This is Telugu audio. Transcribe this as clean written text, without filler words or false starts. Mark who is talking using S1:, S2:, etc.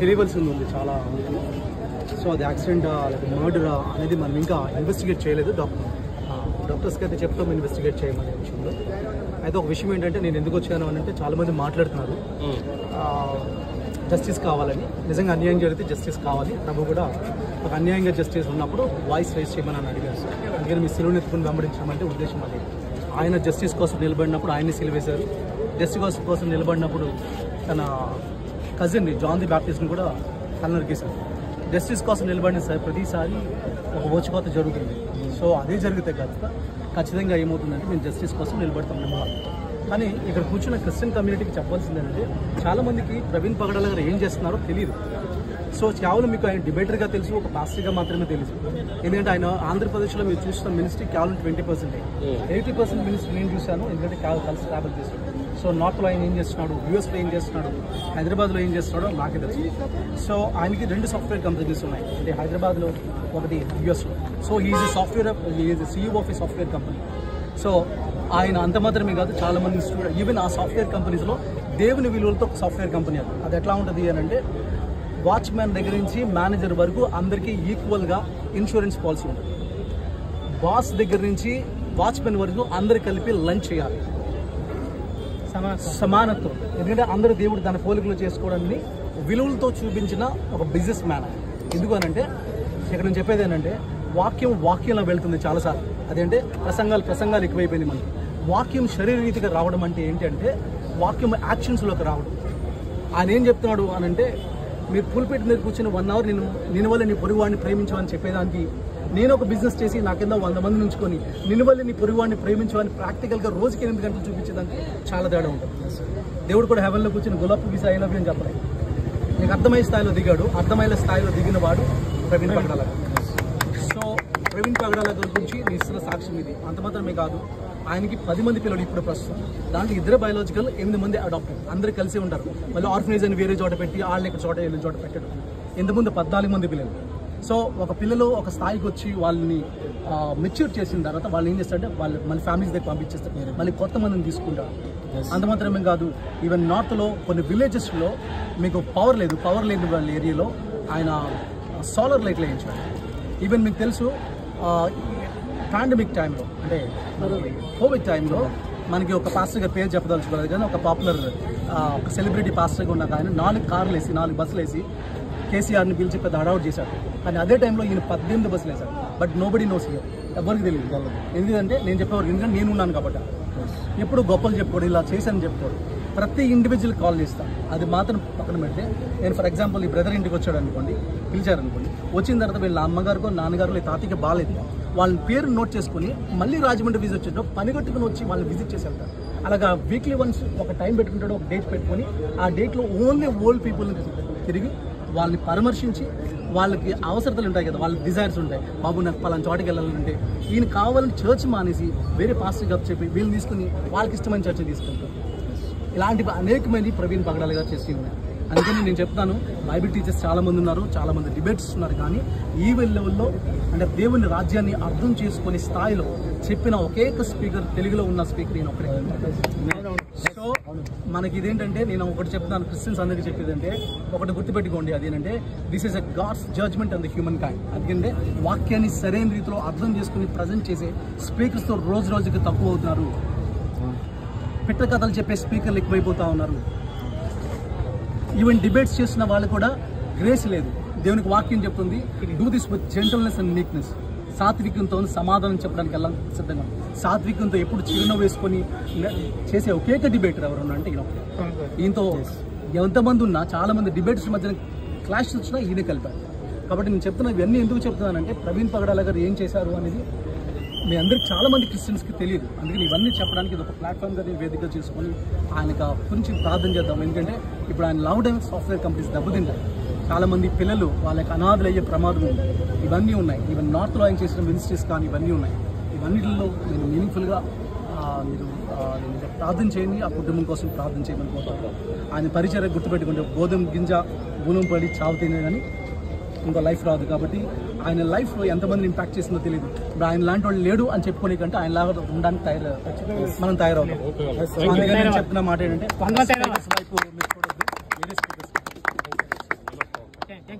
S1: తెలియవలసింది ఉంది చాలా. సో అది యాక్సిడెంట్ లేకపోతే మర్డర్ అనేది మనం ఇంకా ఇన్వెస్టిగేట్ చేయలేదు. డాక్టర్స్కి అయితే చెప్తాం ఇన్వెస్టిగేట్ చేయమనే విషయంలో. అయితే ఒక విషయం ఏంటంటే నేను ఎందుకు వచ్చాను అని అంటే చాలామంది మాట్లాడుతున్నారు జస్టిస్ కావాలని. నిజంగా అన్యాయం జరిగితే జస్టిస్ కావాలి. ప్రభు కూడా ఒక అన్యాయంగా జస్టిస్ ఉన్నప్పుడు వాయిస్ రైజ్ చేయమని అని అడిగారు. అందుకని మీ సిలువను ఎత్తుకుని వెంబడించడం ఉద్దేశం అది. ఆయన జస్టిస్ కోసం నిలబడినప్పుడు ఆయన్ని సిలువేశారు. జస్టిస్ కోసం నిలబడినప్పుడు తన కజిన్ని జాన్ ది బ్యాప్టిస్ట్ని కూడా తలనరికేశారు. జస్టిస్ కోసం నిలబడిన ప్రతిసారి ఒక ఓచుకోత జరుగుతుంది. సో అదే జరిగితే ఖచ్చితంగా ఏమవుతుందంటే మేము జస్టిస్ కోసం నిలబడతాం నమ్మాలి. కానీ ఇక్కడ కూర్చున్న క్రిస్టియన్ కమ్యూనిటీకి చెప్పాల్సింది ఏంటంటే చాలామందికి ప్రవీణ్ పగడాల గారు ఏం చేస్తున్నారో తెలియదు. సో కేవలం మీకు ఆయన డిబేటర్గా తెలుసు, ఒక పాస్టర్గా మాత్రమే తెలుసు. ఎందుకంటే ఆయన ఆంధ్రప్రదేశ్లో మీరు చూస్తున్న మినిస్ట్రీ కేవలం 20%. 80% మినిస్ట్రీ నేను చూశాను, ఎందుకంటే కలిసి ట్రావెల్ చేశాను. సో నార్త్లో ఆయన ఏం చేస్తున్నాడు, యూఎస్లో ఏం చేస్తున్నాడు, హైదరాబాద్లో ఏం చేస్తున్నాడో నాకే తెలుసు. సో ఆయనకి 2 సాఫ్ట్వేర్ కంపెనీస్ ఉన్నాయి, అంటే హైదరాబాద్లో ఒకటి యూఎస్లో. So is CEO of A software company. So ఆయన అంత మాత్రమే కాదు, చాలామంది స్టూడెంట్ ఈవెన్ ఆ సాఫ్ట్వేర్ కంపెనీస్లో దేవుని విలువలతో ఒక సాఫ్ట్వేర్ కంపెనీ అది ఎట్లా ఉంటుంది అని అంటే వాచ్మ్యాన్ దగ్గర నుంచి మేనేజర్ వరకు అందరికీ ఈక్వల్గా ఇన్సూరెన్స్ పాలసీ ఉంటుంది. బాస్ దగ్గర నుంచి వాచ్మెన్ వరకు అందరు కలిపి లంచ్ చేయాలి, సమానత్వం. ఎందుకంటే అందరూ దేవుడు తన పోలికలు చేసుకోవడాన్ని విలువలతో చూపించిన ఒక బిజినెస్ మ్యాన్. ఎందుకు అనంటే ఇక్కడ నేను చెప్పేది ఏంటంటే వాక్యంలో వెళ్తుంది చాలాసార్లు. అదేంటే ప్రసంగాలు ఎక్కువైపోయింది మనకి. వాక్యం శరీరరీతిగా రావడం అంటే ఏంటంటే వాక్యం యాక్షన్స్లోకి రావడం. ఆయన ఏం చెప్తున్నాడు అనంటే మీరు పుల్పిట్ మీద కూర్చొని 1 అవర్ నేను వల్ల నీ పొరుగువాడిని ప్రేమించమని చెప్పేదానికి, నేను ఒక బిజినెస్ చేసి నాకింద 100 మందిని ఉంచుకొని నిన్ను వల్ల నీ పొరుగువాడిని ప్రేమించమని ప్రాక్టికల్గా రోజుకి 8 గంటలు చూపించేదానికి చాలా తేడా ఉంటుంది. దేవుడు కూడా హెవెన్లో కూర్చొని gulab visa I love you అని చెప్పలేదు. నీకు అర్థమయ్యే స్థాయిలో దిగాడు, అర్థమయ్యే స్థాయిలో దిగిన వాడు ప్రవీణ్ పగడాల. సో ప్రవీణ్ పగడాల గురించి నీ ఇస్తున్న సాక్ష్యం ఇది. అంత మాత్రమే కాదు, ఆయనకి 10 మంది పిల్లలు ఇప్పుడు ప్రస్తుతం. దాంట్లో 2 బయాలజికల్, 8 మంది అడాప్టెడ్. అందరూ కలిసి ఉంటారు. మళ్ళీ ఆర్ఫనేజ్ అని వేరే చోట పెట్టి వాళ్ళని ఇక్కడ చోట వీళ్ళ చోట పెట్టడం. ఇంతకుముందు 14 మంది పిల్లలు. సో ఒక పిల్లలు ఒక స్థాయికి వచ్చి వాళ్ళని మెచ్యూర్ చేసిన తర్వాత వాళ్ళు ఏం చేస్తారంటే వాళ్ళు మళ్ళీ ఫ్యామిలీస్ దగ్గర పంపించేస్తారు, మళ్ళీ కొత్త మందిని తీసుకుంటారు. అంత మాత్రమే కాదు, ఈవెన్ నార్త్లో కొన్ని విలేజెస్లో మీకు పవర్ లేని వాళ్ళ ఏరియాలో ఆయన సోలార్ లైట్లు వేయించారు. ఈవెన్ మీకు తెలుసు పాండమిక్ టైంలో అంటే కోవిడ్ టైంలో మనకి ఒక పాస్టర్గా పేరు చెప్పదలుచుకోలేదు కానీ ఒక పాపులర్ ఒక సెలబ్రిటీ పాస్టర్గా ఉన్న ఆయన 4 కార్లు వేసి 4 బస్సులు వేసి కేసీఆర్ని పిలిచి పెద్ద హడావుట్ చేశారు. కానీ అదే టైంలో ఈయన 18 బస్సులు వేశారు. బట్ నోబడీ నోస్ హియర్, ఎవరికి తెలియదు. ఎందుకంటే నేను చెప్పేవారు, ఎందుకంటే నేను ఉన్నాను కాబట్టి. ఎప్పుడు గొప్పలు చెప్పుకోడు, ఇలా చేశాను చెప్పుకోడు. ప్రతి ఇండివిజువల్ కాల్ చేస్తాను. అది మాత్రం పక్కన పెడితే నేను ఫర్ ఎగ్జాంపుల్ ఈ బ్రదర్ ఇంటికి వచ్చాడు అనుకోండి, పిలిచారనుకోండి, వచ్చిన తర్వాత వీళ్ళ అమ్మగారికో నాన్నగారు లేదా తాతయ్యకి బాగాలేదు, వాళ్ళ పేరు నోట్ చేసుకుని మళ్ళీ రాజమండ్రి విజిట్ చేయడం, పని కట్టుకుని వచ్చి వాళ్ళని విజిట్ చేసి వెళ్తారు. అలాగా వీక్లీ వన్స్ ఒక టైం పెట్టుకుంటాడు, ఒక డేట్ పెట్టుకొని ఆ డేట్లో ఓన్లీ ఓల్డ్ పీపుల్ని తిరిగి వాళ్ళని పరామర్శించి వాళ్ళకి అవసరతలు ఉంటాయి కదా, వాళ్ళ డిజైర్స్ ఉంటాయి. బాబు నాకు పలానా చోటుకి వెళ్ళాలంటే ఈయన కావాలని చర్చ్ మానేసి వేరే పాస్టర్ గప్ చెప్పి వీళ్ళు తీసుకుని వాళ్ళకి ఇష్టమైన చర్చ తీసుకుంటారు. ఇలాంటివి అనేకమంది ప్రవీణ్ పగడాల గారు చేసి ఉన్నాయి. అందుకని నేను చెప్తాను, బైబిల్ టీచర్స్ చాలామంది ఉన్నారు, చాలామంది డిబేట్స్ ఉన్నారు. కానీ ఈ లెవెల్లో అంటే దేవుని రాజ్యాన్ని అర్థం చేసుకునే స్థాయిలో చెప్పిన ఒకే స్పీకర్, తెలుగులో ఉన్న స్పీకర్ నేను ఒకటే. సో మనకి ఇదేంటంటే నేను ఒకటి చెప్తాను, క్రిస్టియన్స్ అందరికీ చెప్పేదంటే ఒకటి గుర్తుపెట్టుకోండి, అదేంటంటే this is a God's judgement on the human kind. అందుకంటే వాక్యాన్ని సరైన రీతిలో అర్థం చేసుకుని ప్రజెంట్ చేసే స్పీకర్స్తో రోజుకి తక్కువ అవుతున్నారు. పిట్ట కథలు చెప్పే స్పీకర్లు ఎక్కువైపోతూ ఉన్నారు. ఈవెన్ డిబేట్స్ చేస్తున్న వాళ్ళు కూడా గ్రేస్ లేదు. దేవునికి వాక్యం చెప్తుంది, do this with gentleness and meekness. సాత్వికంతో సమాధానం చెప్పడానికి ఎలా సిద్ధంగా, సాత్వికంతో ఎప్పుడు చిరునవ్వు వేసుకొని చేసే ఒకేక డిబేటర్ ఎవరు అంటే ఈయనతో ఎంతమంది ఉన్నా చాలామంది డిబేట్స్ మధ్యన క్లాష్ వచ్చినా ఈయన కలిపారు. కాబట్టి నేను చెప్తున్నా, ఇవన్నీ ఎందుకు చెప్తున్నానంటే ప్రవీణ్ పగడాల గారు ఏం చేశారు అనేది మీ అందరికి చాలామంది క్రిస్టియన్స్కి తెలియదు. అందుకని ఇవన్నీ చెప్పడానికి ఇది ఒక ప్లాట్ఫామ్గా వేదిక చేసుకొని ఆయన గురించి ప్రార్థన చేద్దాం. ఎందుకంటే ఇప్పుడు ఆయన లౌడ్ అండ్ సాఫ్ట్వేర్ కంపెనీస్ దెబ్బతింటాయి. చాలామంది పిల్లలు వాళ్ళకి అనాథలు అయ్యే ప్రమాదం ఉంది. ఇవన్నీ ఉన్నాయి. ఈవెన్ నార్త్లో ఆయన చేసిన మినిస్ట్రీస్ కానీ ఇవన్నీ ఉన్నాయి. ఇవన్నిటిలో నేను మీనింగ్ఫుల్గా మీరు ప్రార్థన చేయండి, ఆ కుటుంబం కోసం ప్రార్థన చేయమని కోరుతాను. ఆయన పరిచయం గుర్తుపెట్టుకుంటే గోధుమ గింజ గుణం పడి చావు తినే కానీ ఇంకో లైఫ్ రాదు. కాబట్టి ఆయన లైఫ్లో ఎంతమందిని ఇంపాక్ట్ చేసిందో తెలియదు. ఇప్పుడు ఆయన లాంటి వాళ్ళు లేడు అని చెప్పుకోలే కంటే ఆయన లాగా ఉండడానికి మనం తయారవుతాం. అందుకని నేను చెప్తున్న మాట ఏంటంటే థ్యాంక్